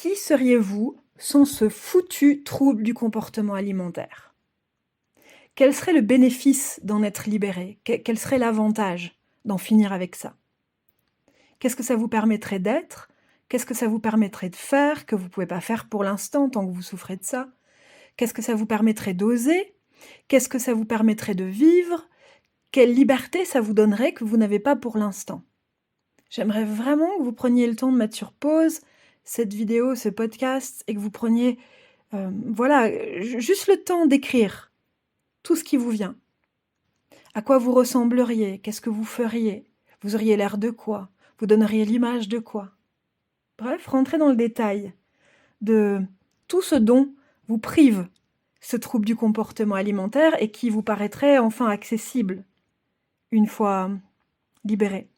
Qui seriez-vous sans ce foutu trouble du comportement alimentaire? Quel serait le bénéfice d'en être libéré? Quel serait l'avantage d'en finir avec ça? Qu'est-ce que ça vous permettrait d'être? Qu'est-ce que ça vous permettrait de faire que vous ne pouvez pas faire pour l'instant tant que vous souffrez de ça? Qu'est-ce que ça vous permettrait d'oser? Qu'est-ce que ça vous permettrait de vivre? Quelle liberté ça vous donnerait que vous n'avez pas pour l'instant? J'aimerais vraiment que vous preniez le temps de mettre sur pause cette vidéo, ce podcast, et que vous preniez, voilà, juste le temps d'écrire tout ce qui vous vient. À quoi vous ressembleriez? Qu'est-ce que vous feriez? Vous auriez l'air de quoi? Vous donneriez l'image de quoi? Bref, rentrez dans le détail de tout ce dont vous prive ce trouble du comportement alimentaire et qui vous paraîtrait enfin accessible une fois libéré.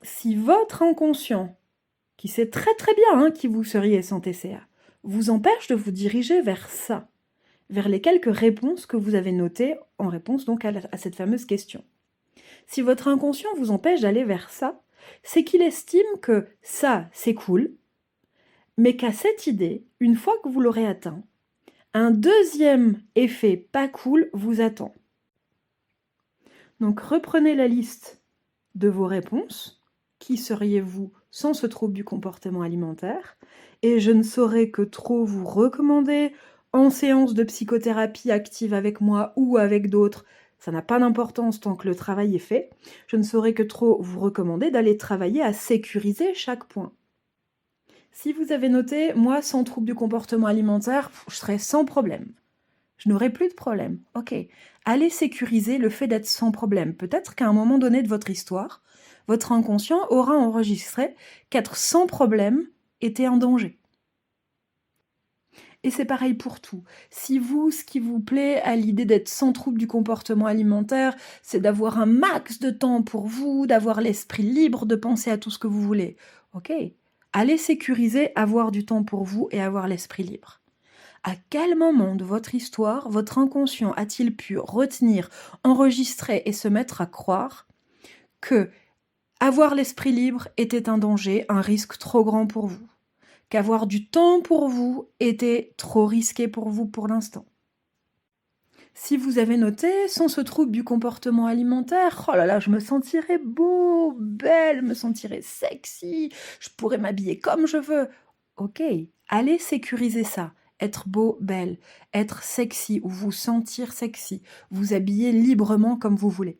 Si votre inconscient, qui sait très très bien qui vous seriez sans TCA, vous empêche de vous diriger vers ça, vers les quelques réponses que vous avez notées en réponse donc à cette fameuse question. Si votre inconscient vous empêche d'aller vers ça, c'est qu'il estime que ça, c'est cool, mais qu'à cette idée, une fois que vous l'aurez atteint, un deuxième effet pas cool vous attend. Donc reprenez la liste de vos réponses. Qui seriez-vous sans ce trouble du comportement alimentaire? Et je ne saurais que trop vous recommander en séance de psychothérapie active avec moi ou avec d'autres, ça n'a pas d'importance tant que le travail est fait, je ne saurais que trop vous recommander d'aller travailler à sécuriser chaque point. Si vous avez noté, moi, sans trouble du comportement alimentaire, je serais sans problème. Je n'aurais plus de problème. Ok, allez sécuriser le fait d'être sans problème. Peut-être qu'à un moment donné de votre histoire, votre inconscient aura enregistré qu'être sans problème était un danger. Et c'est pareil pour tout. Si vous, ce qui vous plaît à l'idée d'être sans trouble du comportement alimentaire, c'est d'avoir un max de temps pour vous, d'avoir l'esprit libre de penser à tout ce que vous voulez, ok, allez sécuriser avoir du temps pour vous et avoir l'esprit libre. À quel moment de votre histoire, votre inconscient a-t-il pu retenir, enregistrer et se mettre à croire que avoir l'esprit libre était un danger, un risque trop grand pour vous? Qu'avoir du temps pour vous était trop risqué pour vous pour l'instant? Si vous avez noté, sans ce trouble du comportement alimentaire, oh là là, je me sentirais beau, belle, me sentirais sexy, je pourrais m'habiller comme je veux. Ok, allez sécuriser ça. Être beau, belle, être sexy ou vous sentir sexy, vous habiller librement comme vous voulez.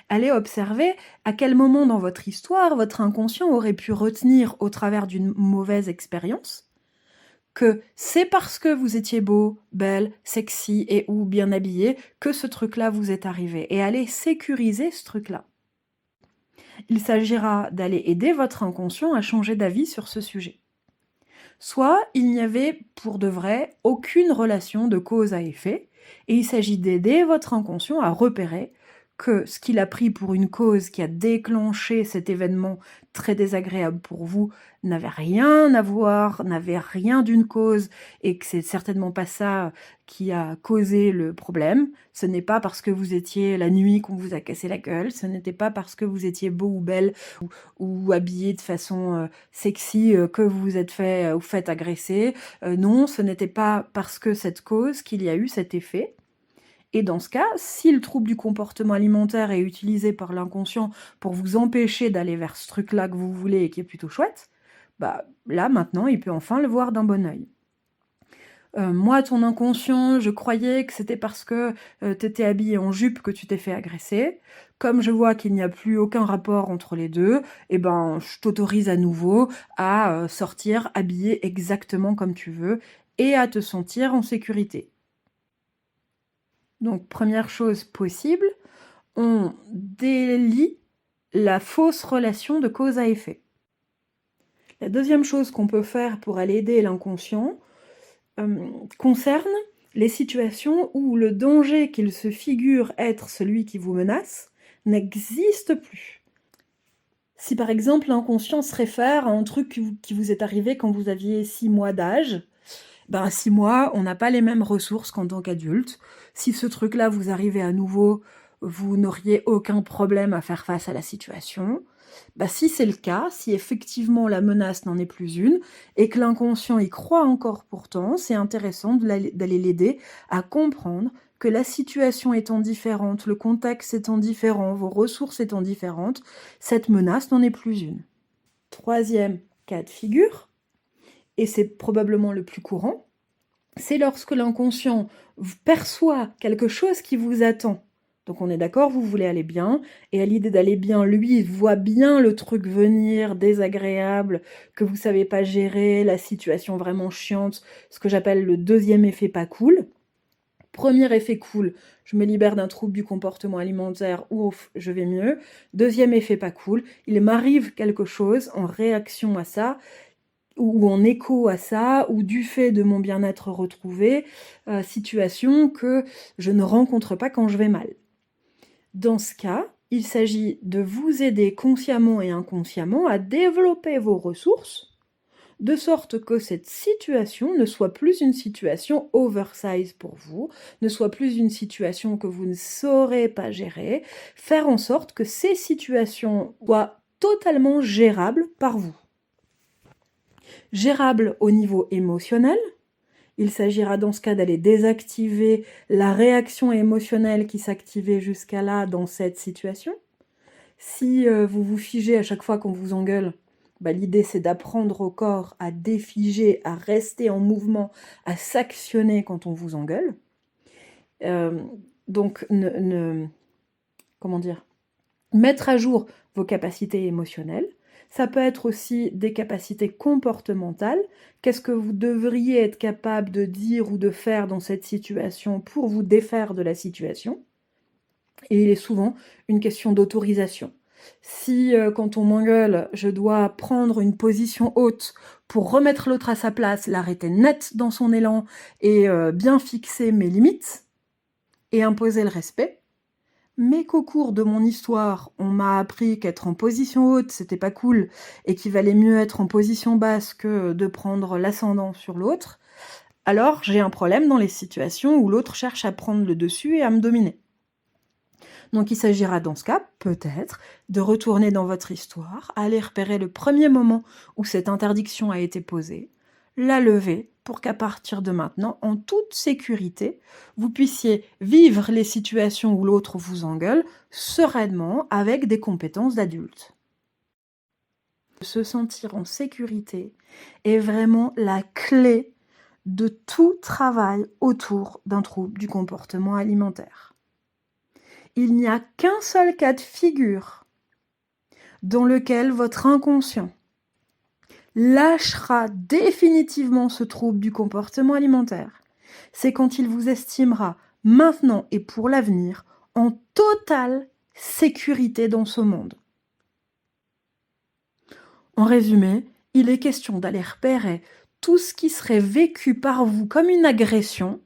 Allez observer à quel moment dans votre histoire votre inconscient aurait pu retenir au travers d'une mauvaise expérience que c'est parce que vous étiez beau, belle, sexy et ou bien habillé que ce truc-là vous est arrivé. Et allez sécuriser ce truc-là. Il s'agira d'aller aider votre inconscient à changer d'avis sur ce sujet. Soit il n'y avait pour de vrai aucune relation de cause à effet, et il s'agit d'aider votre inconscient à repérer que ce qu'il a pris pour une cause qui a déclenché cet événement très désagréable pour vous n'avait rien à voir, n'avait rien d'une cause, et que c'est certainement pas ça qui a causé le problème. Ce n'est pas parce que vous étiez la nuit qu'on vous a cassé la gueule, ce n'était pas parce que vous étiez beau ou belle ou habillé de façon sexy que vous vous êtes fait agresser. Non, ce n'était pas parce que cette cause qu'il y a eu cet effet. Et dans ce cas, si le trouble du comportement alimentaire est utilisé par l'inconscient pour vous empêcher d'aller vers ce truc-là que vous voulez et qui est plutôt chouette, bah là, maintenant, il peut enfin le voir d'un bon œil. Moi, ton inconscient, je croyais que c'était parce que t'étais habillée en jupe que tu t'es fait agresser. Comme je vois qu'il n'y a plus aucun rapport entre les deux, eh ben, je t'autorise à nouveau à sortir habillée exactement comme tu veux et à te sentir en sécurité. Donc, première chose possible, on délie la fausse relation de cause à effet. La deuxième chose qu'on peut faire pour aller aider l'inconscient concerne les situations où le danger qu'il se figure être celui qui vous menace n'existe plus. Si par exemple l'inconscient se réfère à un truc qui vous est arrivé quand vous aviez 6 mois d'âge, ben à 6 mois, on n'a pas les mêmes ressources qu'en tant qu'adulte. Si ce truc-là vous arrivait à nouveau, vous n'auriez aucun problème à faire face à la situation. Bah, si c'est le cas, si effectivement la menace n'en est plus une et que l'inconscient y croit encore pourtant, c'est intéressant d'aller l'aider à comprendre que la situation étant différente, le contexte étant différent, vos ressources étant différentes, cette menace n'en est plus une. Troisième cas de figure, et c'est probablement le plus courant, c'est lorsque l'inconscient perçoit quelque chose qui vous attend. Donc on est d'accord, vous voulez aller bien, et à l'idée d'aller bien, lui, il voit bien le truc venir, désagréable, que vous savez pas gérer, la situation vraiment chiante, ce que j'appelle le deuxième effet pas cool. Premier effet cool, je me libère d'un trouble du comportement alimentaire, ouf, je vais mieux. Deuxième effet pas cool, il m'arrive quelque chose en réaction à ça, ou en écho à ça, ou du fait de mon bien-être retrouvé, situation que je ne rencontre pas quand je vais mal. Dans ce cas, il s'agit de vous aider consciemment et inconsciemment à développer vos ressources, de sorte que cette situation ne soit plus une situation oversize pour vous, ne soit plus une situation que vous ne saurez pas gérer, faire en sorte que ces situations soient totalement gérables par vous. Gérable au niveau émotionnel, il s'agira dans ce cas d'aller désactiver la réaction émotionnelle qui s'activait jusqu'à là dans cette situation. Si vous vous figez à chaque fois qu'on vous engueule, l'idée c'est d'apprendre au corps à défiger, à rester en mouvement, à s'actionner quand on vous engueule. Donc, comment dire, mettre à jour vos capacités émotionnelles. Ça peut être aussi des capacités comportementales. Qu'est-ce que vous devriez être capable de dire ou de faire dans cette situation pour vous défaire de la situation? Et il est souvent une question d'autorisation. Si, quand on m'engueule, je dois prendre une position haute pour remettre l'autre à sa place, l'arrêter net dans son élan et bien fixer mes limites et imposer le respect, mais qu'au cours de mon histoire, on m'a appris qu'être en position haute, c'était pas cool, et qu'il valait mieux être en position basse que de prendre l'ascendant sur l'autre, alors j'ai un problème dans les situations où l'autre cherche à prendre le dessus et à me dominer. Donc il s'agira dans ce cas, peut-être, de retourner dans votre histoire, aller repérer le premier moment où cette interdiction a été posée, la lever pour qu'à partir de maintenant, en toute sécurité, vous puissiez vivre les situations où l'autre vous engueule sereinement avec des compétences d'adulte. Se sentir en sécurité est vraiment la clé de tout travail autour d'un trouble du comportement alimentaire. Il n'y a qu'un seul cas de figure dans lequel votre inconscient lâchera définitivement ce trouble du comportement alimentaire. C'est quand il vous estimera maintenant et pour l'avenir en totale sécurité dans ce monde. En résumé, il est question d'aller repérer tout ce qui serait vécu par vous comme une agression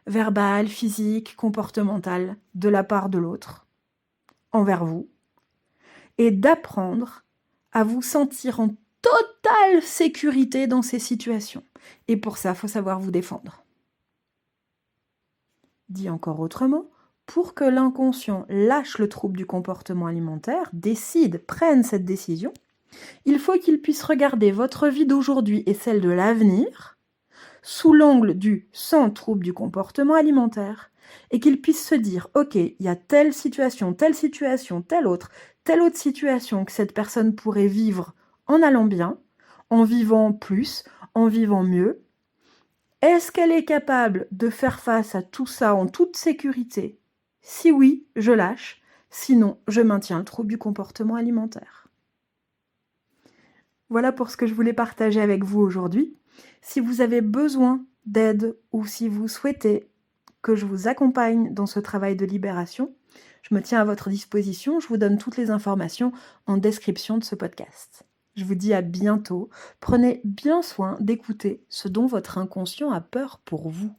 verbale, physique, comportementale de la part de l'autre envers vous et d'apprendre à vous sentir en totale sécurité dans ces situations. Et pour ça, il faut savoir vous défendre. Dit encore autrement, pour que l'inconscient lâche le trouble du comportement alimentaire, prenne cette décision, il faut qu'il puisse regarder votre vie d'aujourd'hui et celle de l'avenir sous l'angle du sans trouble du comportement alimentaire et qu'il puisse se dire « Ok, il y a telle situation, telle autre situation que cette personne pourrait vivre en allant bien, en vivant plus, en vivant mieux. Est-ce qu'elle est capable de faire face à tout ça en toute sécurité? Si oui, je lâche. Sinon, je maintiens le trouble du comportement alimentaire. » Voilà pour ce que je voulais partager avec vous aujourd'hui. Si vous avez besoin d'aide ou si vous souhaitez que je vous accompagne dans ce travail de libération, je me tiens à votre disposition. Je vous donne toutes les informations en description de ce podcast. Je vous dis à bientôt. Prenez bien soin d'écouter ce dont votre inconscient a peur pour vous.